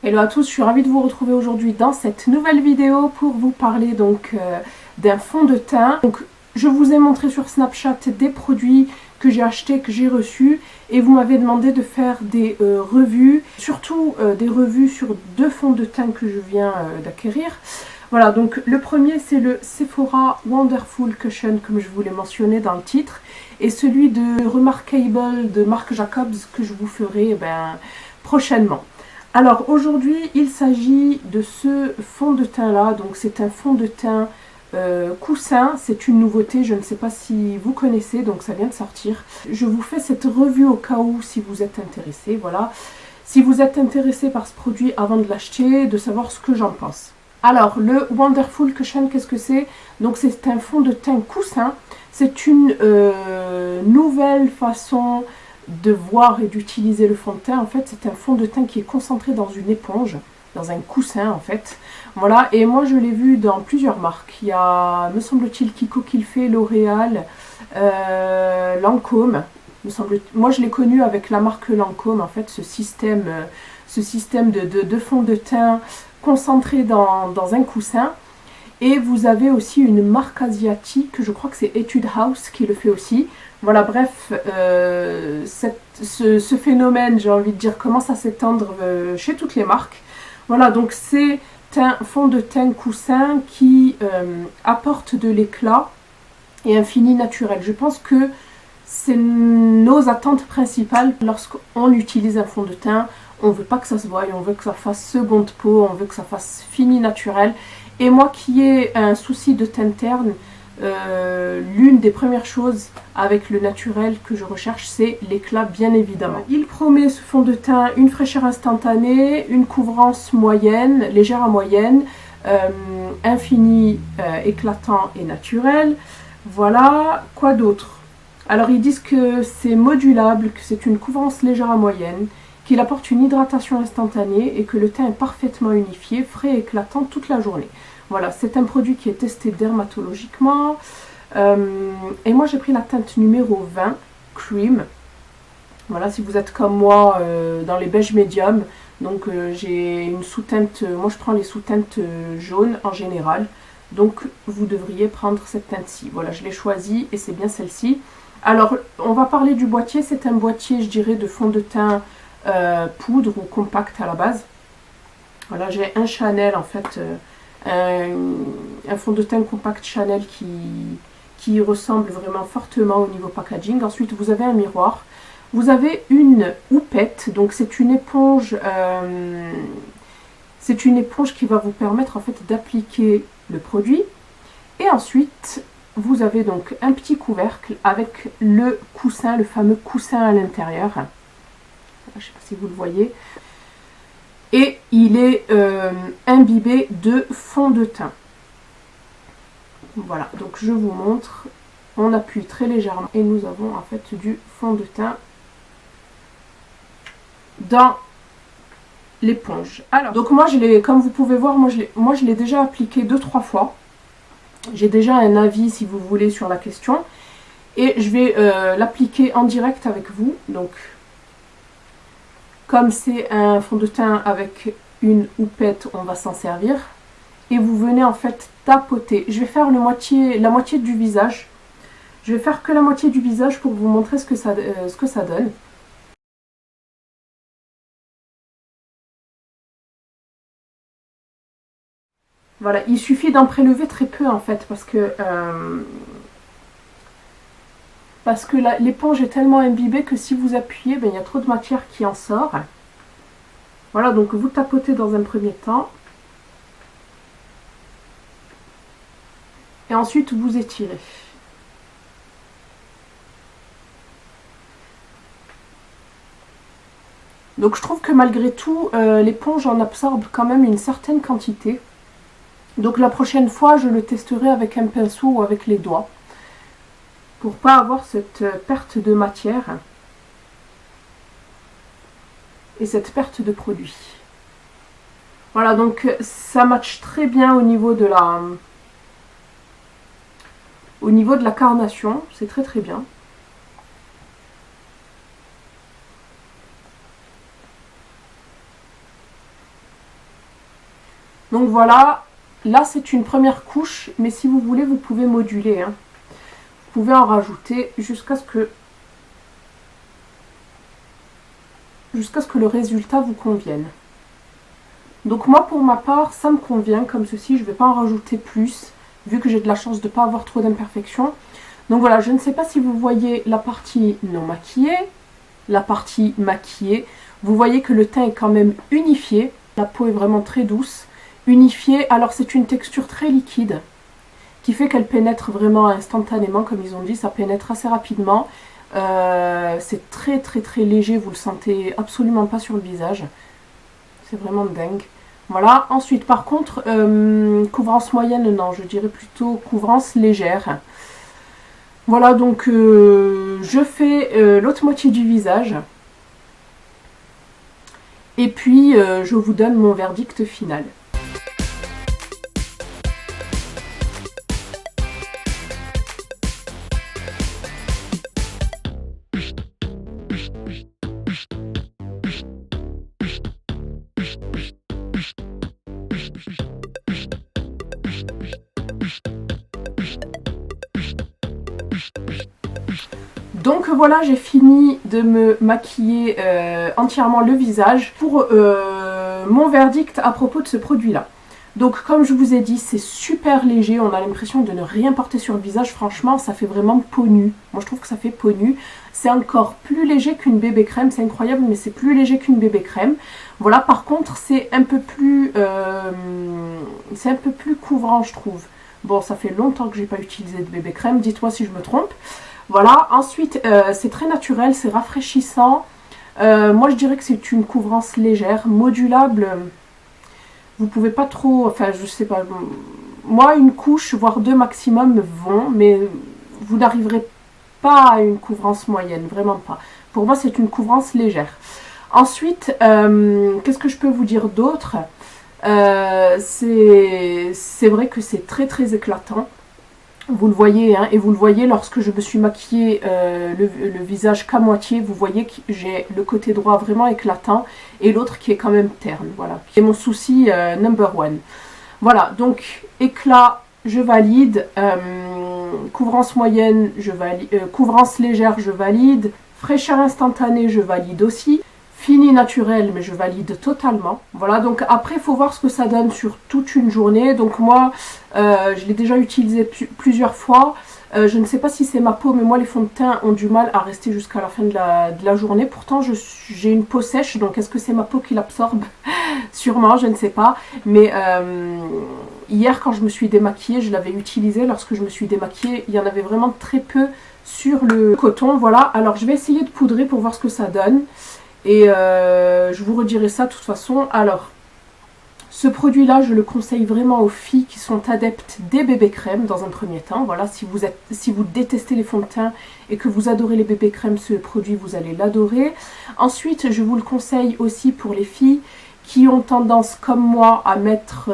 Hello à tous, je suis ravie de vous retrouver aujourd'hui dans cette nouvelle vidéo pour vous parler donc d'un fond de teint. Donc je vous ai montré sur Snapchat des produits que j'ai achetés, que j'ai reçus, et vous m'avez demandé de faire des revues, surtout des revues sur deux fonds de teint que je viens d'acquérir. Voilà, donc le premier c'est le Sephora Wonderful Cushion, comme je vous l'ai mentionné dans le titre, et celui de Remarkable de Marc Jacobs que je vous ferai prochainement. Alors aujourd'hui il s'agit de ce fond de teint là, donc c'est un fond de teint coussin, c'est une nouveauté, je ne sais pas si vous connaissez, donc ça vient de sortir. Je vous fais cette revue au cas où si vous êtes intéressé, voilà. Si vous êtes intéressé par ce produit avant de l'acheter, de savoir ce que j'en pense. Alors le Wonderful Cushion, qu'est-ce que c'est? Donc c'est un fond de teint coussin, c'est une nouvelle façon de voir et d'utiliser le fond de teint. En fait c'est un fond de teint qui est concentré dans une éponge, dans un coussin en fait. Voilà, et moi je l'ai vu dans plusieurs marques. Il y a, me semble-t-il, Kiko qui le fait, L'Oréal, Lancôme. Moi je l'ai connu avec la marque Lancôme, en fait, ce système de fond de teint concentré dans un coussin. Et vous avez aussi une marque asiatique, je crois que c'est Etude House qui le fait aussi. Voilà, bref, ce phénomène, j'ai envie de dire, commence à s'étendre chez toutes les marques. Voilà, donc c'est un fond de teint coussin qui apporte de l'éclat et un fini naturel. Je pense que c'est nos attentes principales lorsqu'on utilise un fond de teint. On ne veut pas que ça se voie, on veut que ça fasse seconde peau, on veut que ça fasse fini naturel. Et moi qui ai un souci de teint terne, l'une des premières choses avec le naturel que je recherche, c'est l'éclat, bien évidemment. Il promet, ce fond de teint, une fraîcheur instantanée, une couvrance moyenne, légère à moyenne, un fini éclatant et naturel. Voilà, quoi d'autre? Alors ils disent que c'est modulable, que c'est une couvrance légère à moyenne, qu'il apporte une hydratation instantanée et que le teint est parfaitement unifié, frais et éclatant toute la journée. Voilà, c'est un produit qui est testé dermatologiquement. Et moi j'ai pris la teinte numéro 20, Cream. Voilà, si vous êtes comme moi dans les beiges médiums, donc j'ai une sous-teinte, moi je prends les sous-teintes jaunes en général. Donc vous devriez prendre cette teinte-ci. Voilà, je l'ai choisie et c'est bien celle-ci. Alors on va parler du boîtier, c'est un boîtier je dirais de fond de teint poudre ou compact à la base. Voilà, j'ai un Chanel en fait, un fond de teint compact Chanel qui ressemble vraiment fortement au niveau packaging. Ensuite vous avez un miroir, vous avez une houppette, donc c'est une éponge qui va vous permettre en fait d'appliquer le produit. Et ensuite vous avez donc un petit couvercle avec le coussin, le fameux coussin à l'intérieur. Je ne sais pas si vous le voyez. Et il est imbibé de fond de teint. Voilà, donc je vous montre. On appuie très légèrement et nous avons en fait du fond de teint dans l'éponge. Alors, donc moi je l'ai, comme vous pouvez voir, moi je l'ai déjà appliqué 2-3 fois. J'ai déjà un avis si vous voulez sur la question. Et je vais l'appliquer en direct avec vous. Donc comme c'est un fond de teint avec une houppette, on va s'en servir. Et vous venez en fait tapoter. Je vais faire la moitié du visage. Je vais faire que la moitié du visage pour vous montrer ce que ça donne. Voilà, il suffit d'en prélever très peu en fait parce que l'éponge est tellement imbibée que si vous appuyez, il y a trop de matière qui en sort. Voilà, donc vous tapotez dans un premier temps. Et ensuite vous étirez. Donc je trouve que malgré tout, l'éponge en absorbe quand même une certaine quantité. Donc la prochaine fois, je le testerai avec un pinceau ou avec les doigts. Pour pas avoir cette perte de matière et cette perte de produit. Voilà, donc ça matche très bien au niveau de la carnation, c'est très très bien. Donc voilà, là c'est une première couche, mais si vous voulez, vous pouvez moduler. Hein. Vous pouvez en rajouter jusqu'à ce que le résultat vous convienne. Donc moi, pour ma part, ça me convient comme ceci. Je ne vais pas en rajouter plus, vu que j'ai de la chance de ne pas avoir trop d'imperfections. Donc voilà, je ne sais pas si vous voyez la partie non maquillée, la partie maquillée. Vous voyez que le teint est quand même unifié. La peau est vraiment très douce, unifiée. Alors c'est une texture très liquide, qui fait qu'elle pénètre vraiment instantanément, comme ils ont dit. Ça pénètre assez rapidement. C'est très très très léger, vous le sentez absolument pas sur le visage. C'est vraiment dingue. Voilà, ensuite par contre, couvrance moyenne, non, je dirais plutôt couvrance légère. Voilà, donc je fais l'autre moitié du visage. Et puis je vous donne mon verdict final. Donc voilà, j'ai fini de me maquiller entièrement le visage pour mon verdict à propos de ce produit-là. Donc comme je vous ai dit, c'est super léger, on a l'impression de ne rien porter sur le visage. Franchement, ça fait vraiment peau nue. Moi, je trouve que ça fait peau nue. C'est encore plus léger qu'une bébé crème, c'est incroyable, mais c'est plus léger qu'une bébé crème. Voilà, par contre, c'est un peu plus couvrant, je trouve. Bon, ça fait longtemps que j'ai pas utilisé de bébé crème, dites-moi si je me trompe. Voilà, ensuite, c'est très naturel, c'est rafraîchissant. Moi, je dirais que c'est une couvrance légère, modulable. Vous pouvez pas trop, enfin, je sais pas. Moi, une couche, voire deux maximum me vont, mais vous n'arriverez pas à une couvrance moyenne, vraiment pas. Pour moi, c'est une couvrance légère. Ensuite, qu'est-ce que je peux vous dire d'autre? C'est vrai que c'est très très éclatant. Vous le voyez, hein, et vous le voyez lorsque je me suis maquillée le visage qu'à moitié, vous voyez que j'ai le côté droit vraiment éclatant et l'autre qui est quand même terne, voilà. C'est mon souci number one. Voilà, donc éclat, je valide, couvrance moyenne, je valide, couvrance légère, je valide, fraîcheur instantanée, je valide aussi. Fini naturel, mais je valide totalement. Voilà, donc après, il faut voir ce que ça donne sur toute une journée. Donc moi, je l'ai déjà utilisé plusieurs fois. Je ne sais pas si c'est ma peau, mais moi, les fonds de teint ont du mal à rester jusqu'à la fin de la journée. Pourtant, j'ai une peau sèche, donc est-ce que c'est ma peau qui l'absorbe? Sûrement, je ne sais pas. Mais hier, quand je me suis démaquillée, je l'avais utilisé. Lorsque je me suis démaquillée, il y en avait vraiment très peu sur le coton. Voilà, alors je vais essayer de poudrer pour voir ce que ça donne. Et je vous redirai ça de toute façon. Alors, ce produit-là, je le conseille vraiment aux filles qui sont adeptes des bébés crèmes dans un premier temps. Voilà, si vous détestez les fonds de teint et que vous adorez les bébés crèmes, ce produit, vous allez l'adorer. Ensuite, je vous le conseille aussi pour les filles qui ont tendance, comme moi, à mettre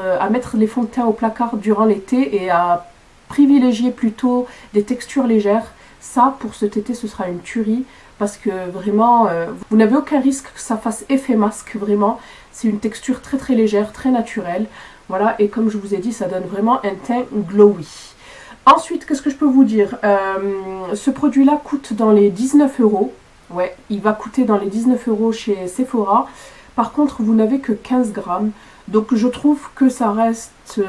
les fonds de teint au placard durant l'été et à privilégier plutôt des textures légères. Ça, pour cet été, ce sera une tuerie. Parce que vraiment, vous n'avez aucun risque que ça fasse effet masque, vraiment. C'est une texture très très légère, très naturelle. Voilà, et comme je vous ai dit, ça donne vraiment un teint glowy. Ensuite, qu'est-ce que je peux vous dire? Ce produit-là coûte dans les 19 €. Ouais, il va coûter dans les 19 € chez Sephora. Par contre, vous n'avez que 15 grammes. Donc je trouve que ça reste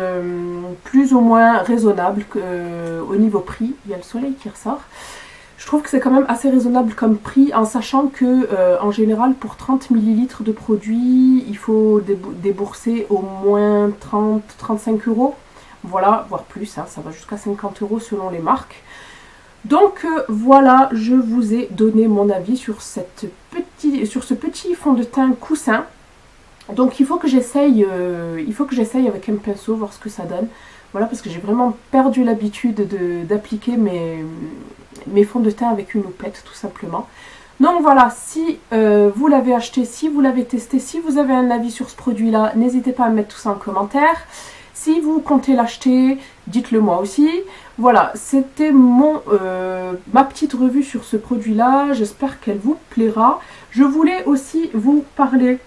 plus ou moins raisonnable au niveau prix. Il y a le soleil qui ressort. Je trouve que c'est quand même assez raisonnable comme prix, en sachant que en général pour 30 ml de produit, il faut débourser au moins 30-35 €. Voilà, voire plus, hein, ça va jusqu'à 50 € selon les marques. Donc voilà, je vous ai donné mon avis sur ce petit fond de teint coussin. Donc il faut que j'essaye avec un pinceau, voir ce que ça donne. Voilà, parce que j'ai vraiment perdu l'habitude d'appliquer mes fonds de teint avec une houppette, tout simplement. Donc voilà, si vous l'avez acheté, si vous l'avez testé, si vous avez un avis sur ce produit-là, n'hésitez pas à me mettre tout ça en commentaire. Si vous comptez l'acheter, dites-le moi aussi. Voilà, c'était ma petite revue sur ce produit-là. J'espère qu'elle vous plaira. Je voulais aussi vous parler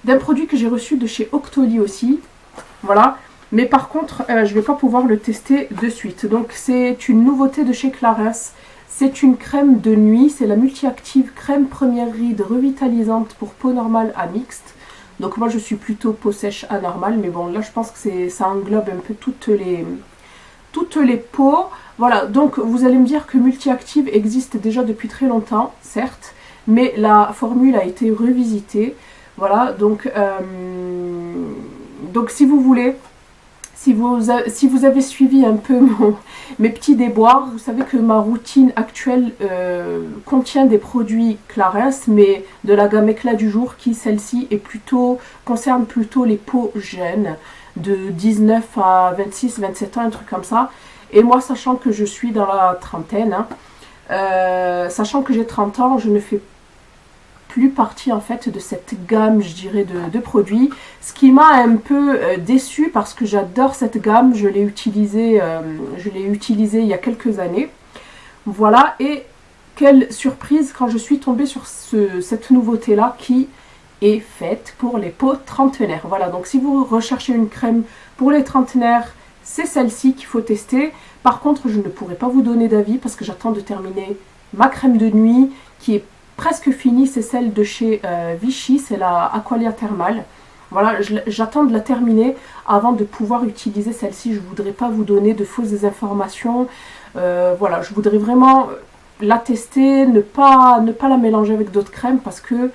d'un produit que j'ai reçu de chez Octoly aussi. Voilà. Mais par contre, je ne vais pas pouvoir le tester de suite. Donc c'est une nouveauté de chez Clarins. C'est une crème de nuit. C'est la multi-active crème première ride revitalisante pour peau normale à mixte. Donc moi je suis plutôt peau sèche à normale. Mais bon là je pense que ça englobe un peu toutes les peaux. Voilà, donc vous allez me dire que multi-active existe déjà depuis très longtemps, certes. Mais la formule a été revisitée. Voilà, donc si vous voulez, si vous avez suivi un peu mes petits déboires, vous savez que ma routine actuelle contient des produits Clarins, mais de la gamme éclat du jour, qui celle-ci concerne plutôt les peaux jeunes, de 19 à 26, 27 ans, un truc comme ça. Et moi, sachant que je suis dans la trentaine, sachant que j'ai 30 ans, je ne fais plus partie en fait de cette gamme, je dirais, de produits, ce qui m'a un peu déçue parce que j'adore cette gamme. Je l'ai utilisée il y a quelques années, voilà. Et quelle surprise quand je suis tombée sur cette nouveauté là qui est faite pour les peaux trentenaires. Voilà, donc si vous recherchez une crème pour les trentenaires, c'est celle-ci qu'il faut tester. Par contre, je ne pourrai pas vous donner d'avis parce que j'attends de terminer ma crème de nuit qui est presque finie. C'est celle de chez Vichy, c'est la Aqualia Thermal. Voilà, j'attends de la terminer avant de pouvoir utiliser celle-ci. Je ne voudrais pas vous donner de fausses informations. Voilà, je voudrais vraiment la tester, ne pas la mélanger avec d'autres crèmes parce que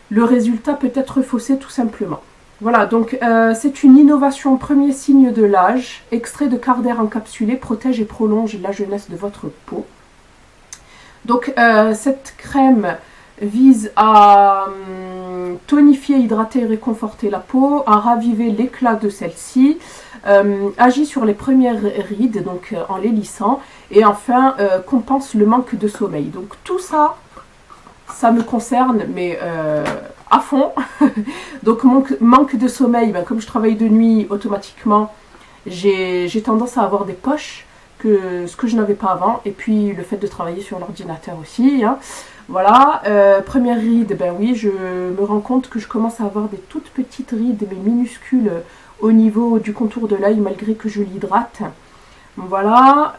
le résultat peut être faussé tout simplement. Voilà, donc c'est une innovation premier signe de l'âge. Extrait de quart d'air encapsulé protège et prolonge la jeunesse de votre peau. Donc cette crème vise à tonifier, hydrater et réconforter la peau, à raviver l'éclat de celle-ci, agit sur les premières rides, donc en les lissant, et enfin compense le manque de sommeil. Donc tout ça, ça me concerne, mais à fond. Donc manque de sommeil, ben, comme je travaille de nuit, automatiquement, j'ai tendance à avoir des poches, ce que je n'avais pas avant, et puis le fait de travailler sur l'ordinateur aussi, hein. Voilà, première ride, ben oui, je me rends compte que je commence à avoir des toutes petites rides, mais minuscules, au niveau du contour de l'œil, malgré que je l'hydrate. Voilà,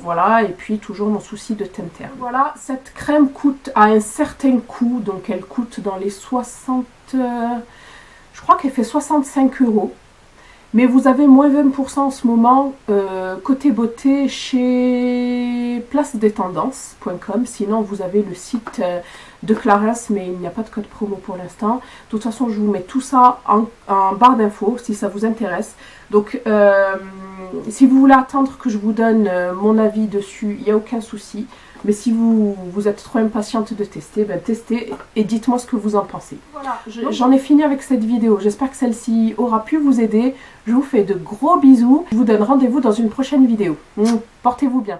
voilà, et puis toujours mon souci de teint terne. Voilà, cette crème coûte à un certain coût, donc elle coûte dans les 60, je crois qu'elle fait 65 €. Mais vous avez moins 20% en ce moment côté beauté chez placedetendance.com. Sinon, vous avez le site de Clarins, mais il n'y a pas de code promo pour l'instant. De toute façon, je vous mets tout ça en barre d'infos si ça vous intéresse. Donc, si vous voulez attendre que je vous donne mon avis dessus, il n'y a aucun souci. Mais si vous êtes trop impatiente de tester, ben testez et dites-moi ce que vous en pensez. Voilà, j'en ai fini avec cette vidéo. J'espère que celle-ci aura pu vous aider. Je vous fais de gros bisous. Je vous donne rendez-vous dans une prochaine vidéo. Portez-vous bien.